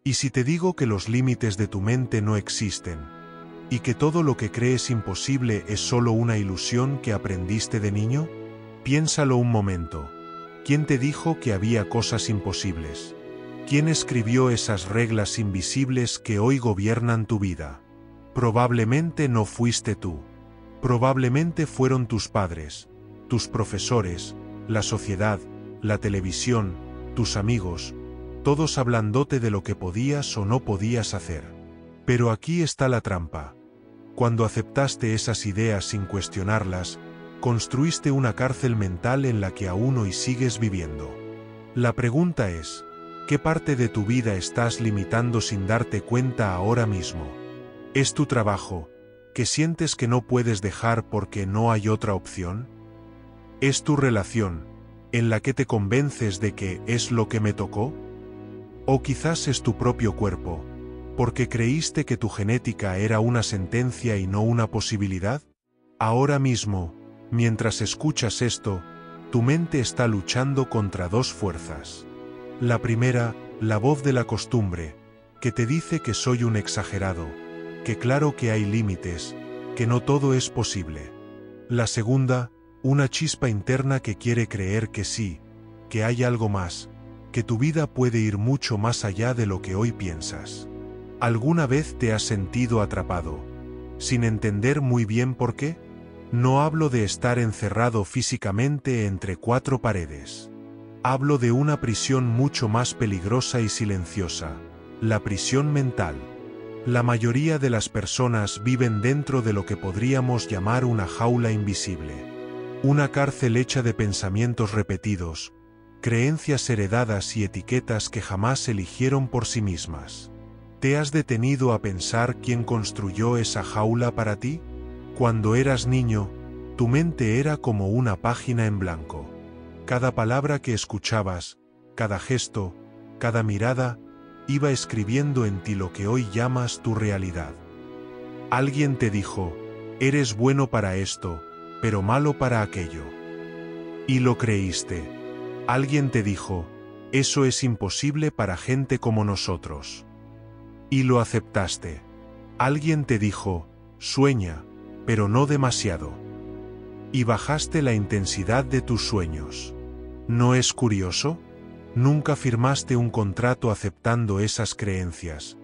¿Y si te digo que los límites de tu mente no existen? ¿Y que todo lo que crees imposible es solo una ilusión que aprendiste de niño? Piénsalo un momento. ¿Quién te dijo que había cosas imposibles? ¿Quién escribió esas reglas invisibles que hoy gobiernan tu vida? Probablemente no fuiste tú. Probablemente fueron tus padres, tus profesores, la sociedad, la televisión, tus amigos, todos hablándote de lo que podías o no podías hacer. Pero aquí está la trampa. Cuando aceptaste esas ideas sin cuestionarlas, construiste una cárcel mental en la que aún hoy sigues viviendo. La pregunta es, ¿qué parte de tu vida estás limitando sin darte cuenta ahora mismo? ¿Es tu trabajo, que sientes que no puedes dejar porque no hay otra opción? ¿Es tu relación, en la que te convences de que es lo que me tocó? ¿O quizás es tu propio cuerpo, porque creíste que tu genética era una sentencia y no una posibilidad? Ahora mismo, mientras escuchas esto, tu mente está luchando contra dos fuerzas. La primera, la voz de la costumbre, que te dice que soy un exagerado, que claro que hay límites, que no todo es posible. La segunda, una chispa interna que quiere creer que sí, que hay algo más, que tu vida puede ir mucho más allá de lo que hoy piensas. ¿Alguna vez te has sentido atrapado, sin entender muy bien por qué? No hablo de estar encerrado físicamente entre cuatro paredes. Hablo de una prisión mucho más peligrosa y silenciosa, la prisión mental. La mayoría de las personas viven dentro de lo que podríamos llamar una jaula invisible. Una cárcel hecha de pensamientos repetidos, creencias heredadas y etiquetas que jamás eligieron por sí mismas. ¿Te has detenido a pensar quién construyó esa jaula para ti? Cuando eras niño, tu mente era como una página en blanco. Cada palabra que escuchabas, cada gesto, cada mirada, iba escribiendo en ti lo que hoy llamas tu realidad. Alguien te dijo, eres bueno para esto, pero malo para aquello. Y lo creíste. Alguien te dijo, eso es imposible para gente como nosotros. Y lo aceptaste. Alguien te dijo, sueña, pero no demasiado. Y bajaste la intensidad de tus sueños. ¿No es curioso? Nunca firmaste un contrato aceptando esas creencias,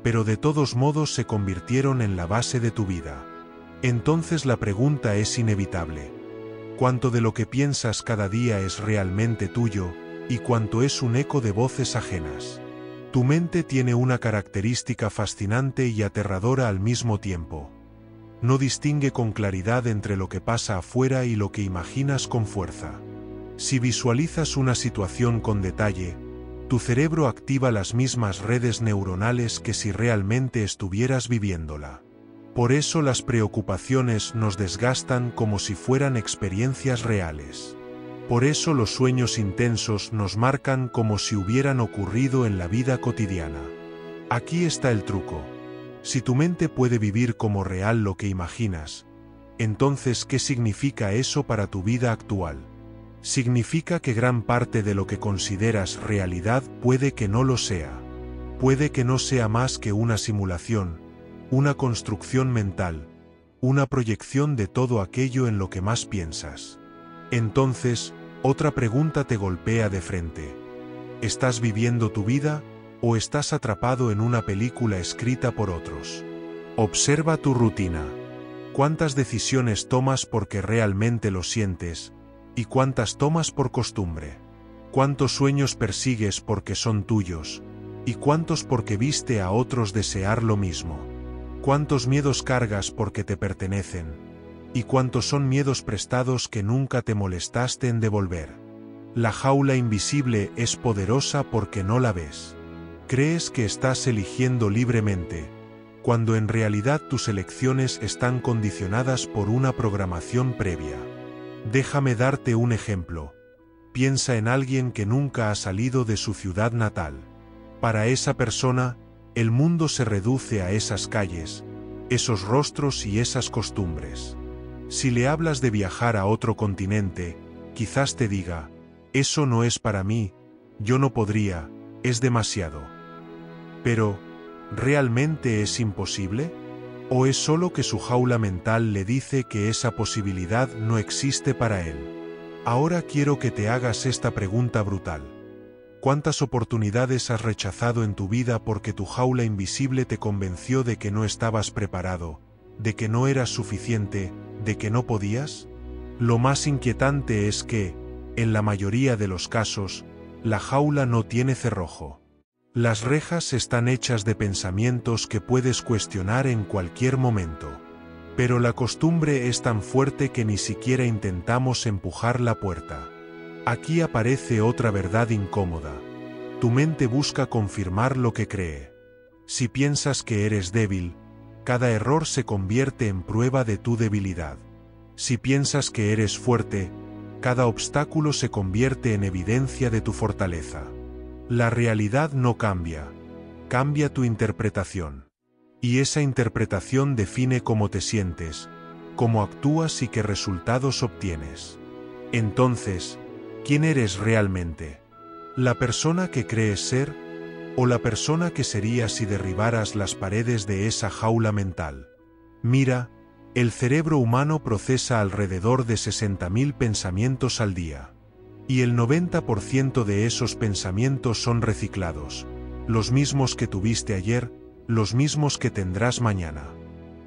pero de todos modos se convirtieron en la base de tu vida. Entonces la pregunta es inevitable. ¿Cuánto de lo que piensas cada día es realmente tuyo, y cuánto es un eco de voces ajenas? Tu mente tiene una característica fascinante y aterradora al mismo tiempo. No distingue con claridad entre lo que pasa afuera y lo que imaginas con fuerza. Si visualizas una situación con detalle, tu cerebro activa las mismas redes neuronales que si realmente estuvieras viviéndola. Por eso las preocupaciones nos desgastan como si fueran experiencias reales. Por eso los sueños intensos nos marcan como si hubieran ocurrido en la vida cotidiana. Aquí está el truco. Si tu mente puede vivir como real lo que imaginas, entonces ¿qué significa eso para tu vida actual? Significa que gran parte de lo que consideras realidad puede que no lo sea. Puede que no sea más que una simulación, una construcción mental, una proyección de todo aquello en lo que más piensas. Entonces, otra pregunta te golpea de frente. ¿Estás viviendo tu vida, o estás atrapado en una película escrita por otros? Observa tu rutina. ¿Cuántas decisiones tomas porque realmente lo sientes, y cuántas tomas por costumbre? ¿Cuántos sueños persigues porque son tuyos, y cuántos porque viste a otros desear lo mismo? ¿Cuántos miedos cargas porque te pertenecen, y cuántos son miedos prestados que nunca te molestaste en devolver? La jaula invisible es poderosa porque no la ves. Crees que estás eligiendo libremente, cuando en realidad tus elecciones están condicionadas por una programación previa. Déjame darte un ejemplo. Piensa en alguien que nunca ha salido de su ciudad natal. Para esa persona, el mundo se reduce a esas calles, esos rostros y esas costumbres. Si le hablas de viajar a otro continente, quizás te diga, eso no es para mí, yo no podría, es demasiado. Pero, ¿realmente es imposible? ¿O es solo que su jaula mental le dice que esa posibilidad no existe para él? Ahora quiero que te hagas esta pregunta brutal. ¿Cuántas oportunidades has rechazado en tu vida porque tu jaula invisible te convenció de que no estabas preparado, de que no eras suficiente, de que no podías? Lo más inquietante es que, en la mayoría de los casos, la jaula no tiene cerrojo. Las rejas están hechas de pensamientos que puedes cuestionar en cualquier momento. Pero la costumbre es tan fuerte que ni siquiera intentamos empujar la puerta. Aquí aparece otra verdad incómoda. Tu mente busca confirmar lo que cree. Si piensas que eres débil, cada error se convierte en prueba de tu debilidad. Si piensas que eres fuerte, cada obstáculo se convierte en evidencia de tu fortaleza. La realidad no cambia, cambia tu interpretación. Y esa interpretación define cómo te sientes, cómo actúas y qué resultados obtienes. Entonces, ¿quién eres realmente? ¿La persona que crees ser? ¿O la persona que serías si derribaras las paredes de esa jaula mental? Mira, el cerebro humano procesa alrededor de 60.000 pensamientos al día. Y el 90% de esos pensamientos son reciclados, los mismos que tuviste ayer, los mismos que tendrás mañana.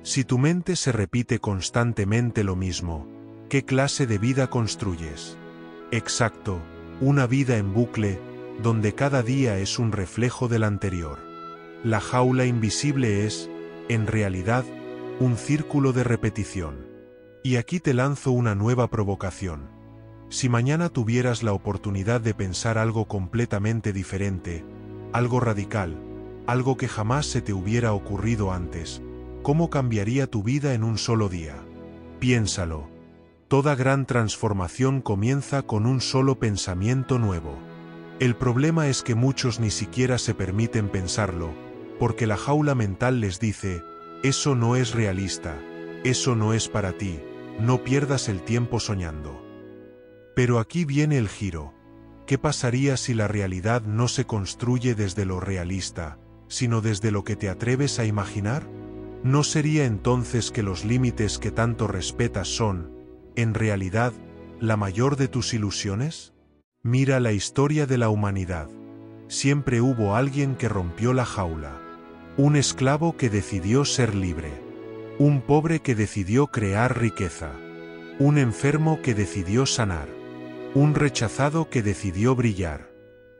Si tu mente se repite constantemente lo mismo, ¿qué clase de vida construyes? Exacto, una vida en bucle, donde cada día es un reflejo del anterior. La jaula invisible es, en realidad, un círculo de repetición. Y aquí te lanzo una nueva provocación. Si mañana tuvieras la oportunidad de pensar algo completamente diferente, algo radical, algo que jamás se te hubiera ocurrido antes, ¿cómo cambiaría tu vida en un solo día? Piénsalo. Toda gran transformación comienza con un solo pensamiento nuevo. El problema es que muchos ni siquiera se permiten pensarlo, porque la jaula mental les dice, eso no es realista, eso no es para ti, no pierdas el tiempo soñando. Pero aquí viene el giro. ¿Qué pasaría si la realidad no se construye desde lo realista, sino desde lo que te atreves a imaginar? ¿No sería entonces que los límites que tanto respetas son, en realidad, la mayor de tus ilusiones? Mira la historia de la humanidad. Siempre hubo alguien que rompió la jaula. Un esclavo que decidió ser libre. Un pobre que decidió crear riqueza. Un enfermo que decidió sanar. Un rechazado que decidió brillar.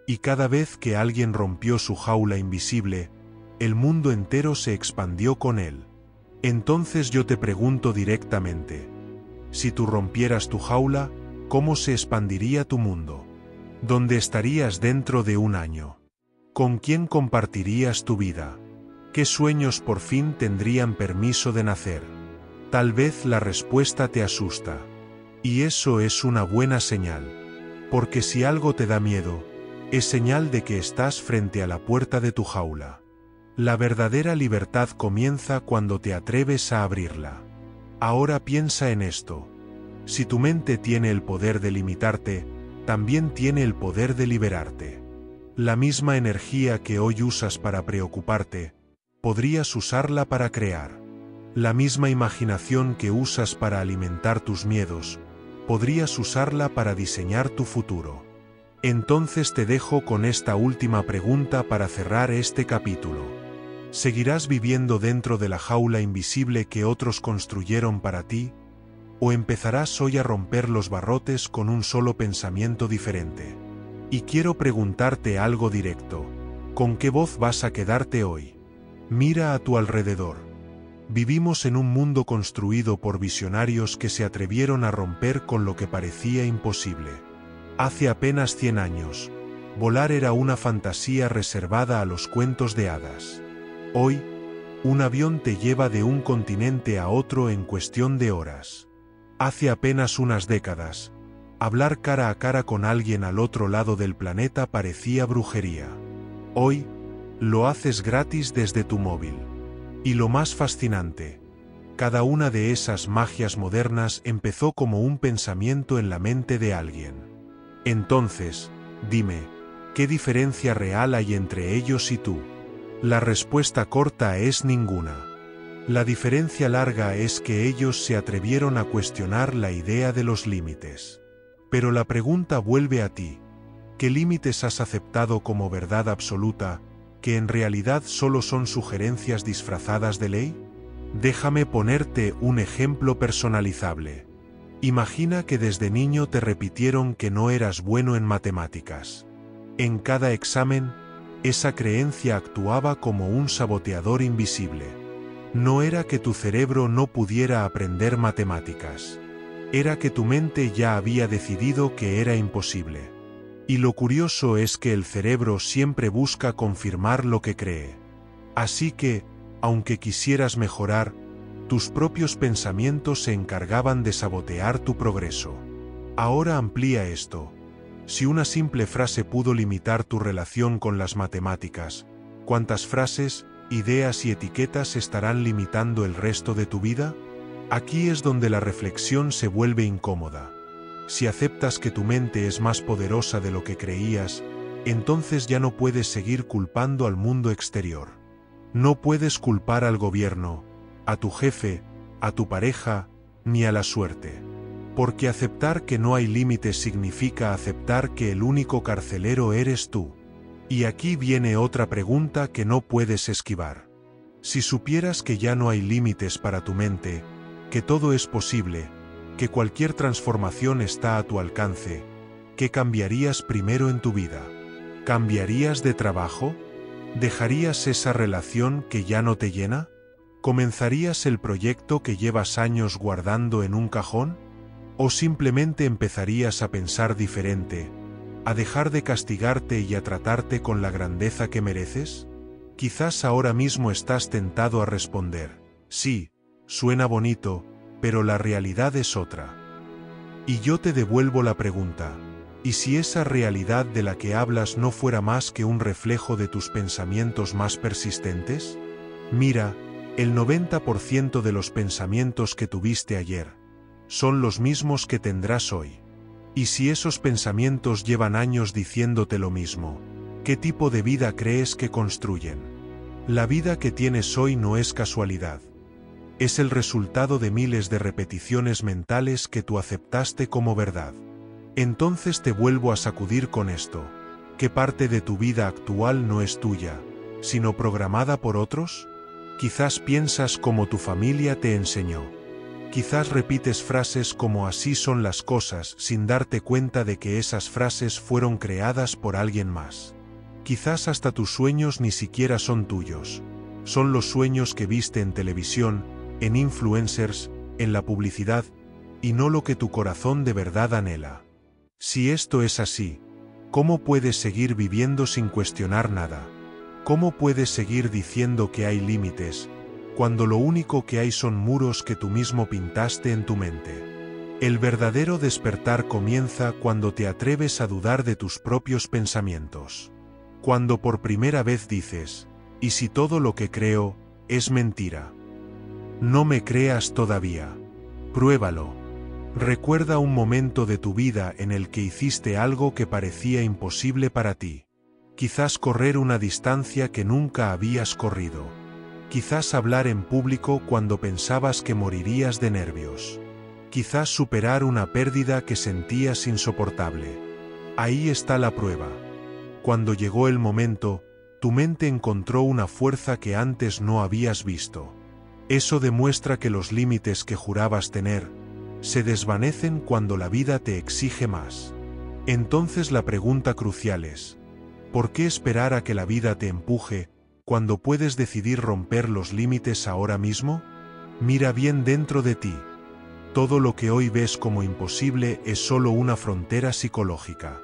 Y cada vez que alguien rompió su jaula invisible, el mundo entero se expandió con él. Entonces yo te pregunto directamente, si tú rompieras tu jaula, ¿cómo se expandiría tu mundo? ¿Dónde estarías dentro de un año? ¿Con quién compartirías tu vida? ¿Qué sueños por fin tendrían permiso de nacer? Tal vez la respuesta te asusta. Y eso es una buena señal. Porque si algo te da miedo, es señal de que estás frente a la puerta de tu jaula. La verdadera libertad comienza cuando te atreves a abrirla. Ahora piensa en esto. Si tu mente tiene el poder de limitarte, también tiene el poder de liberarte. La misma energía que hoy usas para preocuparte, podrías usarla para crear. La misma imaginación que usas para alimentar tus miedos, podrías usarla para diseñar tu futuro. Entonces te dejo con esta última pregunta para cerrar este capítulo. ¿Seguirás viviendo dentro de la jaula invisible que otros construyeron para ti? ¿O empezarás hoy a romper los barrotes con un solo pensamiento diferente? Y quiero preguntarte algo directo. ¿Con qué voz vas a quedarte hoy? Mira a tu alrededor. Vivimos en un mundo construido por visionarios que se atrevieron a romper con lo que parecía imposible. Hace apenas 100 años, volar era una fantasía reservada a los cuentos de hadas. Hoy, un avión te lleva de un continente a otro en cuestión de horas. Hace apenas unas décadas, hablar cara a cara con alguien al otro lado del planeta parecía brujería. Hoy, lo haces gratis desde tu móvil. Y lo más fascinante, cada una de esas magias modernas empezó como un pensamiento en la mente de alguien. Entonces, dime, ¿qué diferencia real hay entre ellos y tú? La respuesta corta es ninguna. La diferencia larga es que ellos se atrevieron a cuestionar la idea de los límites. Pero la pregunta vuelve a ti. ¿Qué límites has aceptado como verdad absoluta, que en realidad solo son sugerencias disfrazadas de ley? Déjame ponerte un ejemplo personalizable. Imagina que desde niño te repitieron que no eras bueno en matemáticas. En cada examen, esa creencia actuaba como un saboteador invisible. No era que tu cerebro no pudiera aprender matemáticas. Era que tu mente ya había decidido que era imposible. Y lo curioso es que el cerebro siempre busca confirmar lo que cree. Así que, aunque quisieras mejorar, tus propios pensamientos se encargaban de sabotear tu progreso. Ahora amplía esto. Si una simple frase pudo limitar tu relación con las matemáticas, ¿cuántas frases, ideas y etiquetas estarán limitando el resto de tu vida? Aquí es donde la reflexión se vuelve incómoda. Si aceptas que tu mente es más poderosa de lo que creías, entonces ya no puedes seguir culpando al mundo exterior. No puedes culpar al gobierno, a tu jefe, a tu pareja, ni a la suerte. Porque aceptar que no hay límites significa aceptar que el único carcelero eres tú. Y aquí viene otra pregunta que no puedes esquivar. Si supieras que ya no hay límites para tu mente, que todo es posible, que cualquier transformación está a tu alcance, ¿qué cambiarías primero en tu vida? ¿Cambiarías de trabajo? ¿Dejarías esa relación que ya no te llena? ¿Comenzarías el proyecto que llevas años guardando en un cajón? ¿O simplemente empezarías a pensar diferente, a dejar de castigarte y a tratarte con la grandeza que mereces? Quizás ahora mismo estás tentado a responder, sí, suena bonito, pero la realidad es otra. Y yo te devuelvo la pregunta, ¿y si esa realidad de la que hablas no fuera más que un reflejo de tus pensamientos más persistentes? Mira, el 90% de los pensamientos que tuviste ayer son los mismos que tendrás hoy. Y si esos pensamientos llevan años diciéndote lo mismo, ¿qué tipo de vida crees que construyen? La vida que tienes hoy no es casualidad. Es el resultado de miles de repeticiones mentales que tú aceptaste como verdad. Entonces te vuelvo a sacudir con esto. ¿Qué parte de tu vida actual no es tuya, sino programada por otros? Quizás piensas como tu familia te enseñó. Quizás repites frases como así son las cosas sin darte cuenta de que esas frases fueron creadas por alguien más. Quizás hasta tus sueños ni siquiera son tuyos. Son los sueños que viste en televisión, en influencers, en la publicidad, y no lo que tu corazón de verdad anhela. Si esto es así, ¿cómo puedes seguir viviendo sin cuestionar nada? ¿Cómo puedes seguir diciendo que hay límites, cuando lo único que hay son muros que tú mismo pintaste en tu mente? El verdadero despertar comienza cuando te atreves a dudar de tus propios pensamientos. Cuando por primera vez dices, ¿y si todo lo que creo es mentira? No me creas todavía. Pruébalo. Recuerda un momento de tu vida en el que hiciste algo que parecía imposible para ti. Quizás correr una distancia que nunca habías corrido. Quizás hablar en público cuando pensabas que morirías de nervios. Quizás superar una pérdida que sentías insoportable. Ahí está la prueba. Cuando llegó el momento, tu mente encontró una fuerza que antes no habías visto. Eso demuestra que los límites que jurabas tener se desvanecen cuando la vida te exige más. Entonces la pregunta crucial es, ¿por qué esperar a que la vida te empuje cuando puedes decidir romper los límites ahora mismo? Mira bien dentro de ti. Todo lo que hoy ves como imposible es solo una frontera psicológica.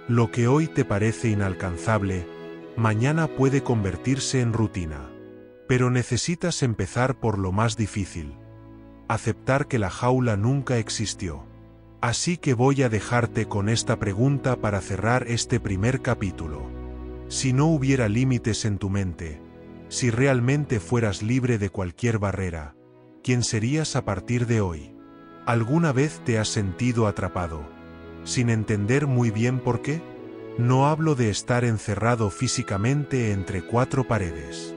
Lo que hoy te parece inalcanzable, mañana puede convertirse en rutina. Pero necesitas empezar por lo más difícil. Aceptar que la jaula nunca existió. Así que voy a dejarte con esta pregunta para cerrar este primer capítulo. Si no hubiera límites en tu mente, si realmente fueras libre de cualquier barrera, ¿quién serías a partir de hoy? ¿Alguna vez te has sentido atrapado, sin entender muy bien por qué? No hablo de estar encerrado físicamente entre cuatro paredes.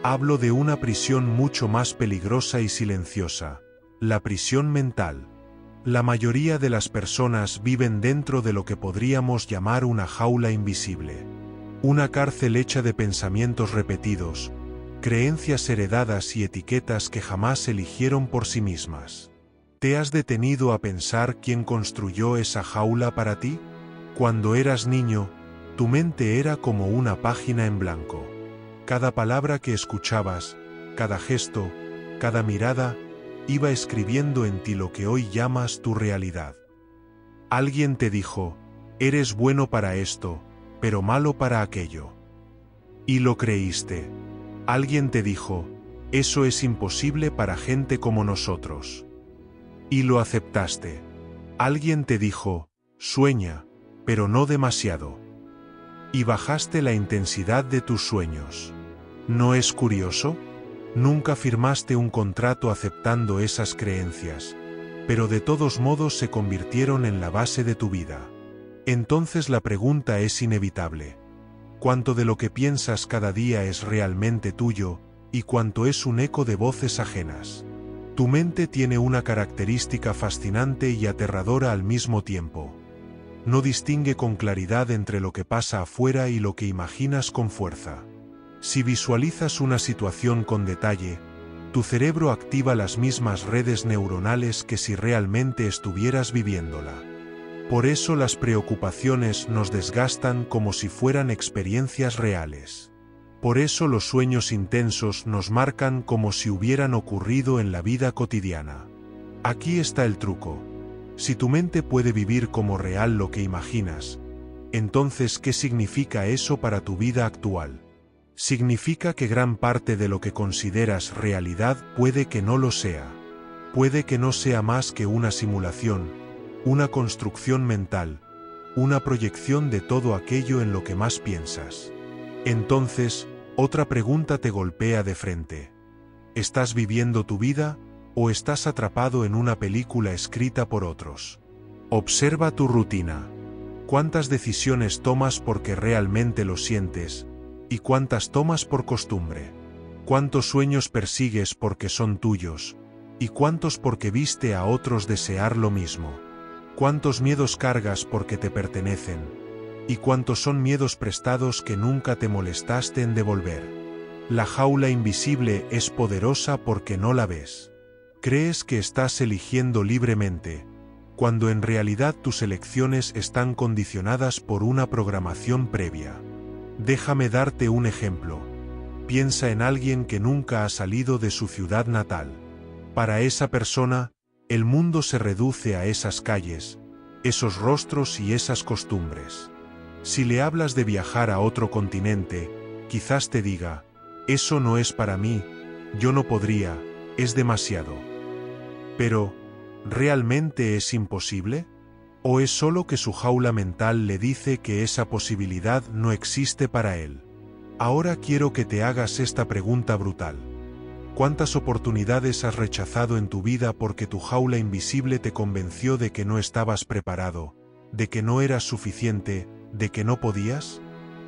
Hablo de una prisión mucho más peligrosa y silenciosa, la prisión mental. La mayoría de las personas viven dentro de lo que podríamos llamar una jaula invisible. Una cárcel hecha de pensamientos repetidos, creencias heredadas y etiquetas que jamás eligieron por sí mismas. ¿Te has detenido a pensar quién construyó esa jaula para ti? Cuando eras niño, tu mente era como una página en blanco. Cada palabra que escuchabas, cada gesto, cada mirada, iba escribiendo en ti lo que hoy llamas tu realidad. Alguien te dijo, eres bueno para esto, pero malo para aquello. Y lo creíste. Alguien te dijo, eso es imposible para gente como nosotros. Y lo aceptaste. Alguien te dijo, sueña, pero no demasiado. Y bajaste la intensidad de tus sueños. ¿No es curioso? Nunca firmaste un contrato aceptando esas creencias, pero de todos modos se convirtieron en la base de tu vida. Entonces la pregunta es inevitable. ¿Cuánto de lo que piensas cada día es realmente tuyo, y cuánto es un eco de voces ajenas? Tu mente tiene una característica fascinante y aterradora al mismo tiempo. No distingue con claridad entre lo que pasa afuera y lo que imaginas con fuerza. Si visualizas una situación con detalle, tu cerebro activa las mismas redes neuronales que si realmente estuvieras viviéndola. Por eso las preocupaciones nos desgastan como si fueran experiencias reales. Por eso los sueños intensos nos marcan como si hubieran ocurrido en la vida cotidiana. Aquí está el truco. Si tu mente puede vivir como real lo que imaginas, entonces ¿qué significa eso para tu vida actual? Significa que gran parte de lo que consideras realidad puede que no lo sea. Puede que no sea más que una simulación, una construcción mental, una proyección de todo aquello en lo que más piensas. Entonces, otra pregunta te golpea de frente. ¿Estás viviendo tu vida, o estás atrapado en una película escrita por otros? Observa tu rutina. ¿Cuántas decisiones tomas porque realmente lo sientes, y cuántas tomas por costumbre? ¿Cuántos sueños persigues porque son tuyos, y cuántos porque viste a otros desear lo mismo? ¿Cuántos miedos cargas porque te pertenecen, y cuántos son miedos prestados que nunca te molestaste en devolver? La jaula invisible es poderosa porque no la ves. Crees que estás eligiendo libremente, cuando en realidad tus elecciones están condicionadas por una programación previa. Déjame darte un ejemplo. Piensa en alguien que nunca ha salido de su ciudad natal. Para esa persona, el mundo se reduce a esas calles, esos rostros y esas costumbres. Si le hablas de viajar a otro continente, quizás te diga, eso no es para mí, yo no podría, es demasiado. Pero, ¿realmente es imposible? ¿O es solo que su jaula mental le dice que esa posibilidad no existe para él? Ahora quiero que te hagas esta pregunta brutal. ¿Cuántas oportunidades has rechazado en tu vida porque tu jaula invisible te convenció de que no estabas preparado, de que no eras suficiente, de que no podías?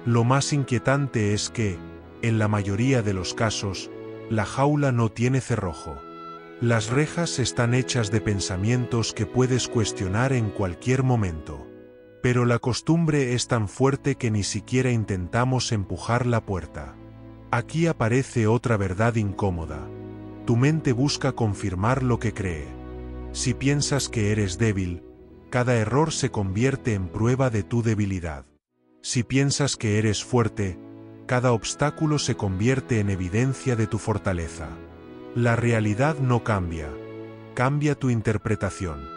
Lo más inquietante es que, en la mayoría de los casos, la jaula no tiene cerrojo. Las rejas están hechas de pensamientos que puedes cuestionar en cualquier momento. Pero la costumbre es tan fuerte que ni siquiera intentamos empujar la puerta. Aquí aparece otra verdad incómoda. Tu mente busca confirmar lo que cree. Si piensas que eres débil, cada error se convierte en prueba de tu debilidad. Si piensas que eres fuerte, cada obstáculo se convierte en evidencia de tu fortaleza. La realidad no cambia, cambia tu interpretación.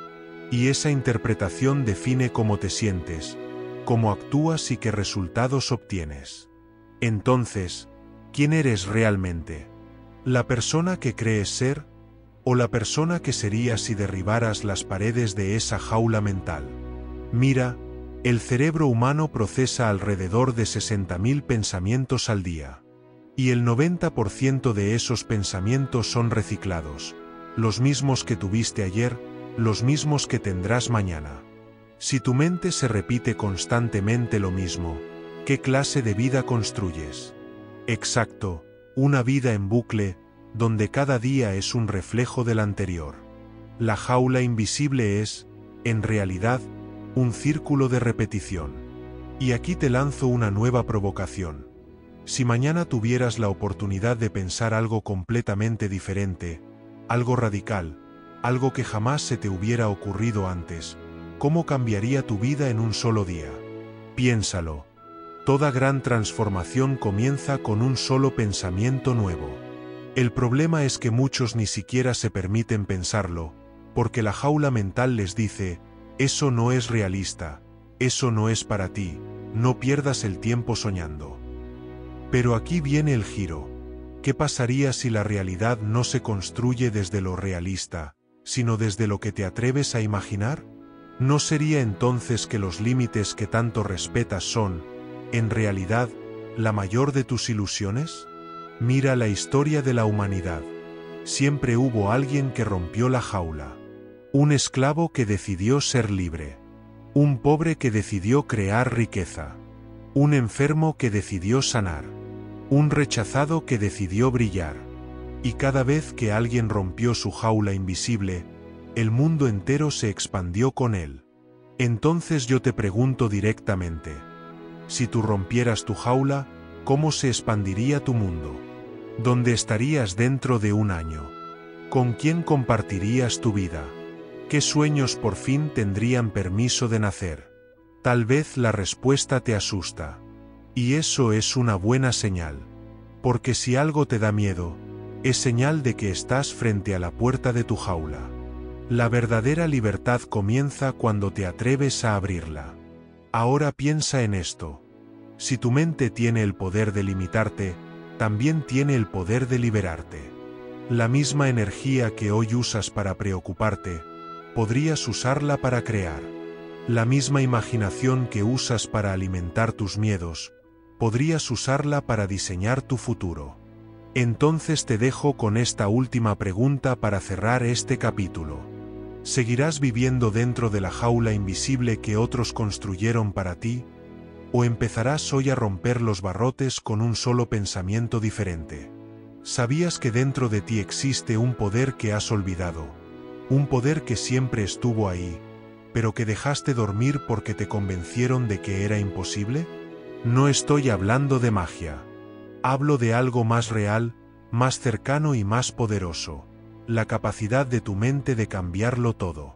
Y esa interpretación define cómo te sientes, cómo actúas y qué resultados obtienes. Entonces, ¿quién eres realmente? ¿La persona que crees ser? ¿O la persona que serías si derribaras las paredes de esa jaula mental? Mira, el cerebro humano procesa alrededor de 60.000 pensamientos al día. Y el 90% de esos pensamientos son reciclados, los mismos que tuviste ayer, los mismos que tendrás mañana. Si tu mente se repite constantemente lo mismo, ¿qué clase de vida construyes? Exacto, una vida en bucle, donde cada día es un reflejo del anterior. La jaula invisible es, en realidad, un círculo de repetición. Y aquí te lanzo una nueva provocación. Si mañana tuvieras la oportunidad de pensar algo completamente diferente, algo radical, algo que jamás se te hubiera ocurrido antes, ¿cómo cambiaría tu vida en un solo día? Piénsalo. Toda gran transformación comienza con un solo pensamiento nuevo. El problema es que muchos ni siquiera se permiten pensarlo, porque la jaula mental les dice, eso no es realista, eso no es para ti, no pierdas el tiempo soñando. Pero aquí viene el giro. ¿Qué pasaría si la realidad no se construye desde lo realista, sino desde lo que te atreves a imaginar? ¿No sería entonces que los límites que tanto respetas son, en realidad, la mayor de tus ilusiones? Mira la historia de la humanidad. Siempre hubo alguien que rompió la jaula. Un esclavo que decidió ser libre. Un pobre que decidió crear riqueza. Un enfermo que decidió sanar. Un rechazado que decidió brillar. Y cada vez que alguien rompió su jaula invisible, el mundo entero se expandió con él. Entonces yo te pregunto directamente, si tú rompieras tu jaula, ¿cómo se expandiría tu mundo? ¿Dónde estarías dentro de un año? ¿Con quién compartirías tu vida? ¿Qué sueños por fin tendrían permiso de nacer? Tal vez la respuesta te asusta. Y eso es una buena señal. Porque si algo te da miedo, es señal de que estás frente a la puerta de tu jaula. La verdadera libertad comienza cuando te atreves a abrirla. Ahora piensa en esto. Si tu mente tiene el poder de limitarte, también tiene el poder de liberarte. La misma energía que hoy usas para preocuparte, podrías usarla para crear. La misma imaginación que usas para alimentar tus miedos, podrías usarla para diseñar tu futuro. Entonces te dejo con esta última pregunta para cerrar este capítulo. ¿Seguirás viviendo dentro de la jaula invisible que otros construyeron para ti? ¿O empezarás hoy a romper los barrotes con un solo pensamiento diferente? ¿Sabías que dentro de ti existe un poder que has olvidado? Un poder que siempre estuvo ahí, pero que dejaste dormir porque te convencieron de que era imposible? No estoy hablando de magia. Hablo de algo más real, más cercano y más poderoso. La capacidad de tu mente de cambiarlo todo.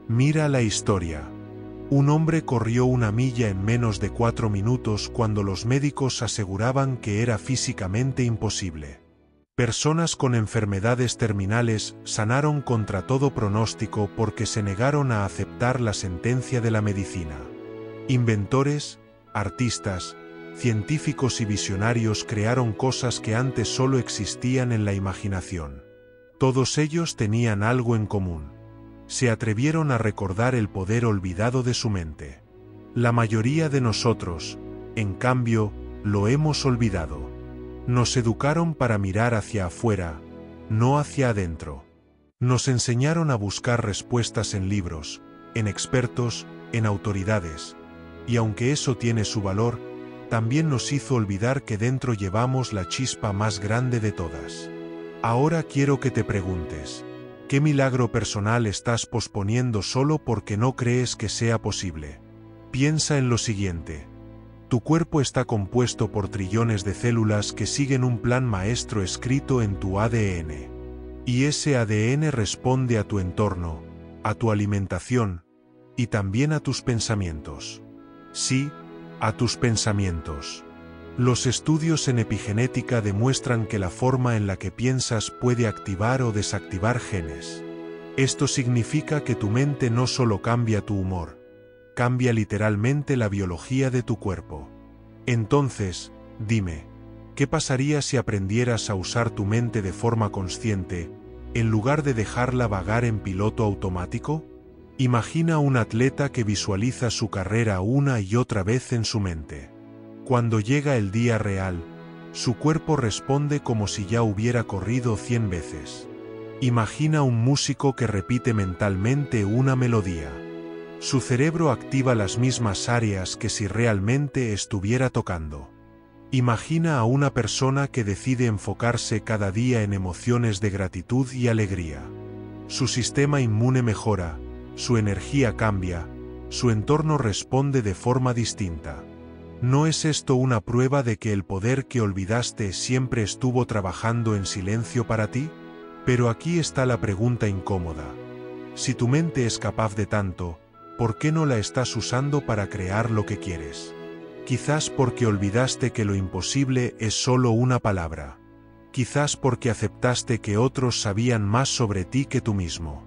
Mira la historia. Un hombre corrió 1 milla en menos de 4 minutos cuando los médicos aseguraban que era físicamente imposible. Personas con enfermedades terminales sanaron contra todo pronóstico porque se negaron a aceptar la sentencia de la medicina. Inventores, artistas, científicos y visionarios crearon cosas que antes solo existían en la imaginación. Todos ellos tenían algo en común. Se atrevieron a recordar el poder olvidado de su mente. La mayoría de nosotros, en cambio, lo hemos olvidado. Nos educaron para mirar hacia afuera, no hacia adentro. Nos enseñaron a buscar respuestas en libros, en expertos, en autoridades. Y aunque eso tiene su valor, también nos hizo olvidar que dentro llevamos la chispa más grande de todas. Ahora quiero que te preguntes, ¿qué milagro personal estás posponiendo solo porque no crees que sea posible? Piensa en lo siguiente. Tu cuerpo está compuesto por trillones de células que siguen un plan maestro escrito en tu ADN. Y ese ADN responde a tu entorno, a tu alimentación, y también a tus pensamientos. Sí, a tus pensamientos. Los estudios en epigenética demuestran que la forma en la que piensas puede activar o desactivar genes. Esto significa que tu mente no solo cambia tu humor, cambia literalmente la biología de tu cuerpo. Entonces, dime, ¿qué pasaría si aprendieras a usar tu mente de forma consciente, en lugar de dejarla vagar en piloto automático? Imagina un atleta que visualiza su carrera una y otra vez en su mente. Cuando llega el día real, su cuerpo responde como si ya hubiera corrido 100 veces. Imagina un músico que repite mentalmente una melodía. Su cerebro activa las mismas áreas que si realmente estuviera tocando. Imagina a una persona que decide enfocarse cada día en emociones de gratitud y alegría. Su sistema inmune mejora, su energía cambia, su entorno responde de forma distinta. ¿No es esto una prueba de que el poder que olvidaste siempre estuvo trabajando en silencio para ti? Pero aquí está la pregunta incómoda. Si tu mente es capaz de tanto, ¿por qué no la estás usando para crear lo que quieres? Quizás porque olvidaste que lo imposible es solo una palabra. Quizás porque aceptaste que otros sabían más sobre ti que tú mismo.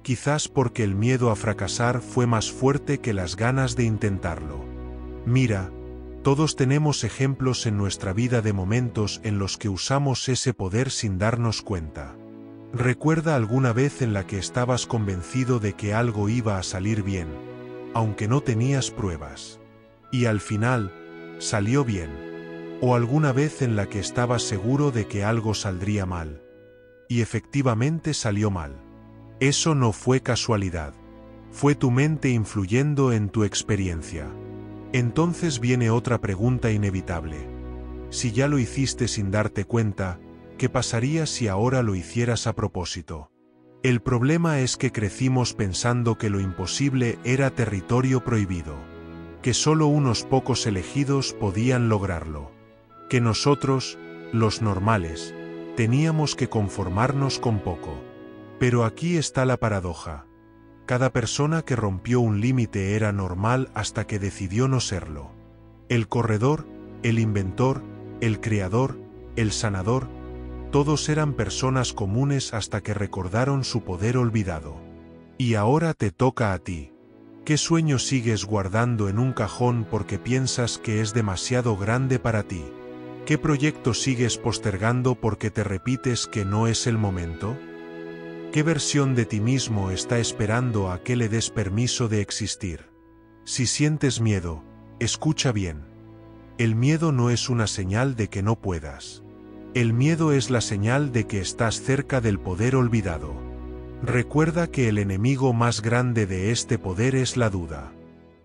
Quizás porque el miedo a fracasar fue más fuerte que las ganas de intentarlo. Mira, todos tenemos ejemplos en nuestra vida de momentos en los que usamos ese poder sin darnos cuenta. ¿Recuerda alguna vez en la que estabas convencido de que algo iba a salir bien, aunque no tenías pruebas? Y al final, salió bien. ¿O alguna vez en la que estabas seguro de que algo saldría mal? Y efectivamente salió mal. Eso no fue casualidad. Fue tu mente influyendo en tu experiencia. Entonces viene otra pregunta inevitable. Si ya lo hiciste sin darte cuenta, ¿qué pasaría si ahora lo hicieras a propósito? El problema es que crecimos pensando que lo imposible era territorio prohibido, que solo unos pocos elegidos podían lograrlo, que nosotros, los normales, teníamos que conformarnos con poco. Pero aquí está la paradoja. Cada persona que rompió un límite era normal hasta que decidió no serlo. El corredor, el inventor, el creador, el sanador, todos eran personas comunes hasta que recordaron su poder olvidado. Y ahora te toca a ti. ¿Qué sueño sigues guardando en un cajón porque piensas que es demasiado grande para ti? ¿Qué proyecto sigues postergando porque te repites que no es el momento? ¿Qué versión de ti mismo está esperando a que le des permiso de existir? Si sientes miedo, escucha bien. El miedo no es una señal de que no puedas. El miedo es la señal de que estás cerca del poder olvidado. Recuerda que el enemigo más grande de este poder es la duda.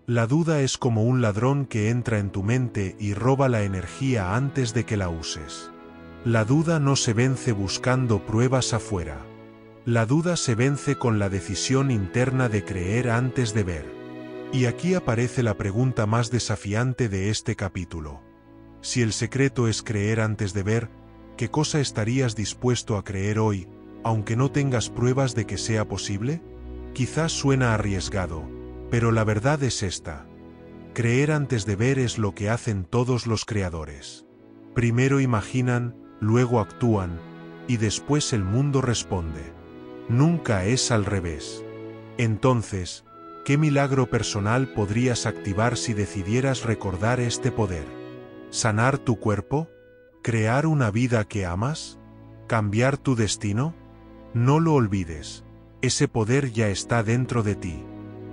La duda es como un ladrón que entra en tu mente y roba la energía antes de que la uses. La duda no se vence buscando pruebas afuera. La duda se vence con la decisión interna de creer antes de ver. Y aquí aparece la pregunta más desafiante de este capítulo. Si el secreto es creer antes de ver, ¿qué cosa estarías dispuesto a creer hoy, aunque no tengas pruebas de que sea posible? Quizás suena arriesgado, pero la verdad es esta. Creer antes de ver es lo que hacen todos los creadores. Primero imaginan, luego actúan, y después el mundo responde. Nunca es al revés. Entonces, ¿qué milagro personal podrías activar si decidieras recordar este poder? ¿Sanar tu cuerpo? ¿Crear una vida que amas? ¿Cambiar tu destino? No lo olvides. Ese poder ya está dentro de ti.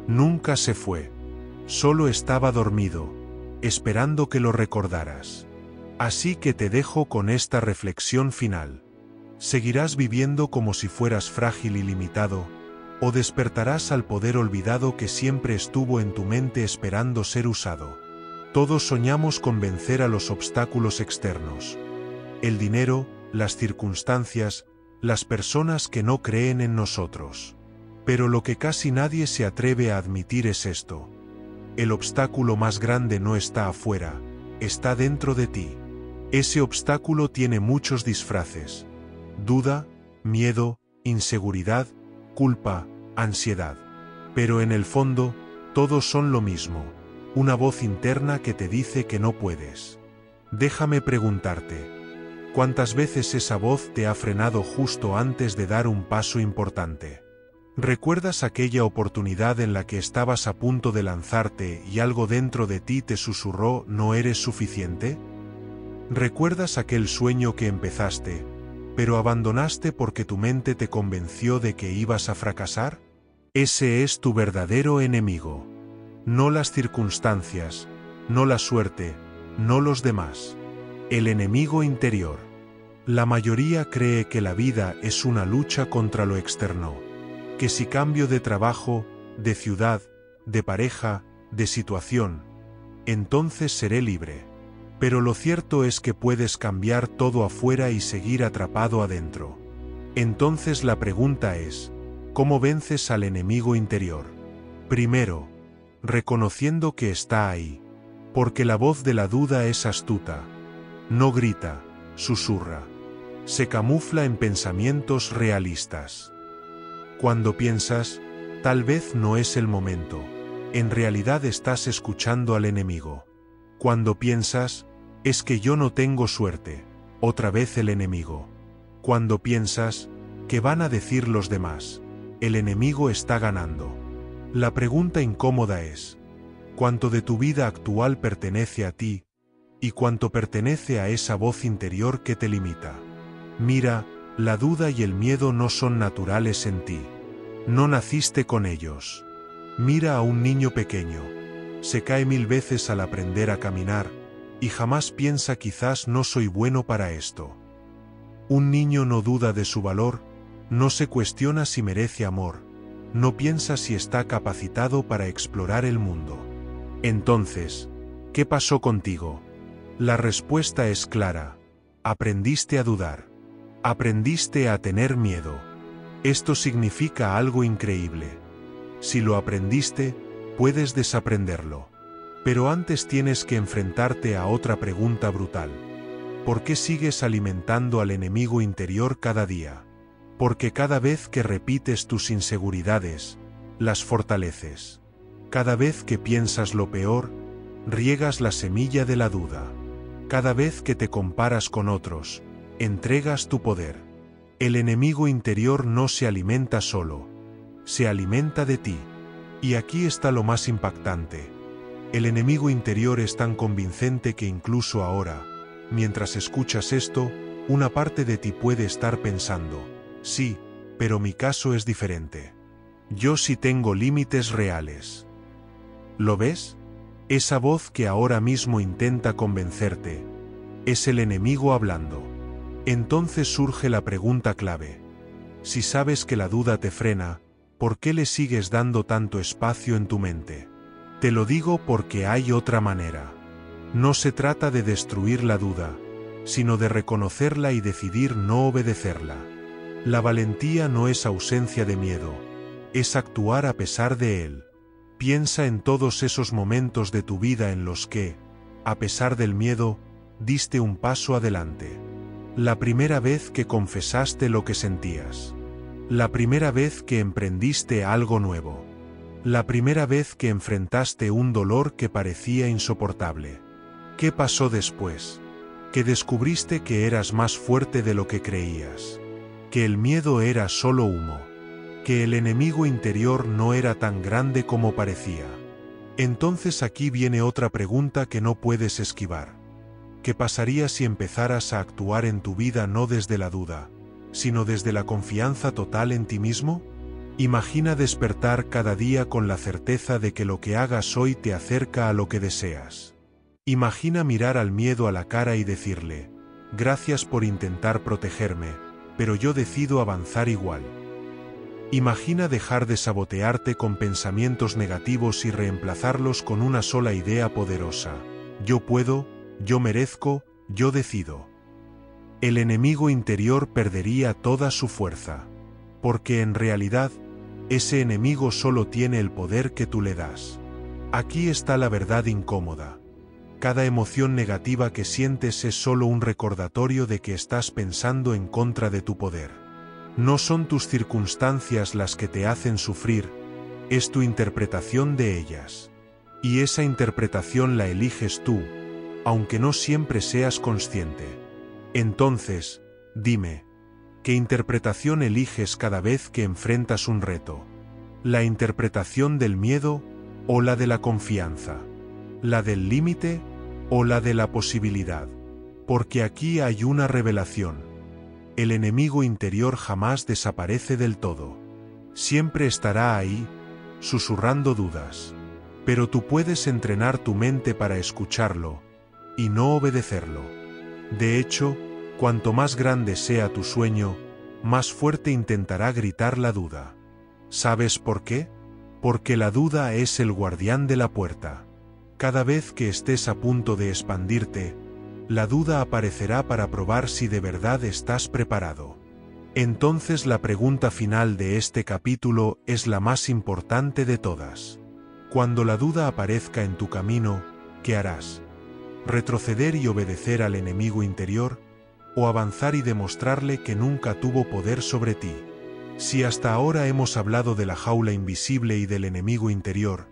Nunca se fue. Solo estaba dormido, esperando que lo recordaras. Así que te dejo con esta reflexión final. ¿Seguirás viviendo como si fueras frágil y limitado? ¿O despertarás al poder olvidado que siempre estuvo en tu mente esperando ser usado? Todos soñamos con vencer a los obstáculos externos. El dinero, las circunstancias, las personas que no creen en nosotros. Pero lo que casi nadie se atreve a admitir es esto. El obstáculo más grande no está afuera, está dentro de ti. Ese obstáculo tiene muchos disfraces. Duda, miedo, inseguridad, culpa, ansiedad. Pero en el fondo, todos son lo mismo. Una voz interna que te dice que no puedes. Déjame preguntarte. ¿Cuántas veces esa voz te ha frenado justo antes de dar un paso importante? ¿Recuerdas aquella oportunidad en la que estabas a punto de lanzarte y algo dentro de ti te susurró «¿No eres suficiente?» ¿Recuerdas aquel sueño que empezaste, pero abandonaste porque tu mente te convenció de que ibas a fracasar? Ese es tu verdadero enemigo. No las circunstancias, no la suerte, no los demás. El enemigo interior. La mayoría cree que la vida es una lucha contra lo externo. Que si cambio de trabajo, de ciudad, de pareja, de situación. Entonces seré libre. Pero lo cierto es que puedes cambiar todo afuera y seguir atrapado adentro. Entonces la pregunta es, ¿cómo vences al enemigo interior? Primero, reconociendo que está ahí. Porque la voz de la duda es astuta. No grita, susurra. Se camufla en pensamientos realistas. Cuando piensas, tal vez no es el momento, en realidad estás escuchando al enemigo. Cuando piensas, es que yo no tengo suerte, otra vez el enemigo. Cuando piensas, ¿qué van a decir los demás? El enemigo está ganando. La pregunta incómoda es, ¿cuánto de tu vida actual pertenece a ti? ¿Y cuánto pertenece a esa voz interior que te limita? Mira, la duda y el miedo no son naturales en ti. No naciste con ellos. Mira a un niño pequeño. Se cae 1000 veces al aprender a caminar, y jamás piensa quizás no soy bueno para esto. Un niño no duda de su valor, no se cuestiona si merece amor, no piensa si está capacitado para explorar el mundo. Entonces, ¿qué pasó contigo? La respuesta es clara. Aprendiste a dudar. Aprendiste a tener miedo. Esto significa algo increíble. Si lo aprendiste, puedes desaprenderlo. Pero antes tienes que enfrentarte a otra pregunta brutal. ¿Por qué sigues alimentando al enemigo interior cada día? Porque cada vez que repites tus inseguridades, las fortaleces. Cada vez que piensas lo peor, riegas la semilla de la duda. Cada vez que te comparas con otros, entregas tu poder. El enemigo interior no se alimenta solo, se alimenta de ti. Y aquí está lo más impactante. El enemigo interior es tan convincente que incluso ahora, mientras escuchas esto, una parte de ti puede estar pensando, sí, pero mi caso es diferente. Yo sí tengo límites reales. ¿Lo ves? Esa voz que ahora mismo intenta convencerte, es el enemigo hablando. Entonces surge la pregunta clave. Si sabes que la duda te frena, ¿por qué le sigues dando tanto espacio en tu mente? Te lo digo porque hay otra manera. No se trata de destruir la duda, sino de reconocerla y decidir no obedecerla. La valentía no es ausencia de miedo, es actuar a pesar de él. Piensa en todos esos momentos de tu vida en los que, a pesar del miedo, diste un paso adelante. La primera vez que confesaste lo que sentías. La primera vez que emprendiste algo nuevo. La primera vez que enfrentaste un dolor que parecía insoportable. ¿Qué pasó después? Que descubriste que eras más fuerte de lo que creías. Que el miedo era solo humo. Que el enemigo interior no era tan grande como parecía. Entonces aquí viene otra pregunta que no puedes esquivar. ¿Qué pasaría si empezaras a actuar en tu vida no desde la duda, sino desde la confianza total en ti mismo? Imagina despertar cada día con la certeza de que lo que hagas hoy te acerca a lo que deseas. Imagina mirar al miedo a la cara y decirle, gracias por intentar protegerme, pero yo decido avanzar igual. Imagina dejar de sabotearte con pensamientos negativos y reemplazarlos con una sola idea poderosa. Yo puedo, yo merezco, yo decido. El enemigo interior perdería toda su fuerza. Porque en realidad, ese enemigo solo tiene el poder que tú le das. Aquí está la verdad incómoda. Cada emoción negativa que sientes es solo un recordatorio de que estás pensando en contra de tu poder. No son tus circunstancias las que te hacen sufrir, es tu interpretación de ellas. Y esa interpretación la eliges tú, aunque no siempre seas consciente. Entonces, dime, ¿qué interpretación eliges cada vez que enfrentas un reto? ¿La interpretación del miedo o la de la confianza? ¿La del límite o la de la posibilidad? Porque aquí hay una revelación. El enemigo interior jamás desaparece del todo. Siempre estará ahí, susurrando dudas. Pero tú puedes entrenar tu mente para escucharlo y no obedecerlo. De hecho, cuanto más grande sea tu sueño, más fuerte intentará gritar la duda. ¿Sabes por qué? Porque la duda es el guardián de la puerta. Cada vez que estés a punto de expandirte, la duda aparecerá para probar si de verdad estás preparado. Entonces la pregunta final de este capítulo es la más importante de todas. Cuando la duda aparezca en tu camino, ¿qué harás? ¿Retroceder y obedecer al enemigo interior? ¿O avanzar y demostrarle que nunca tuvo poder sobre ti? Si hasta ahora hemos hablado de la jaula invisible y del enemigo interior,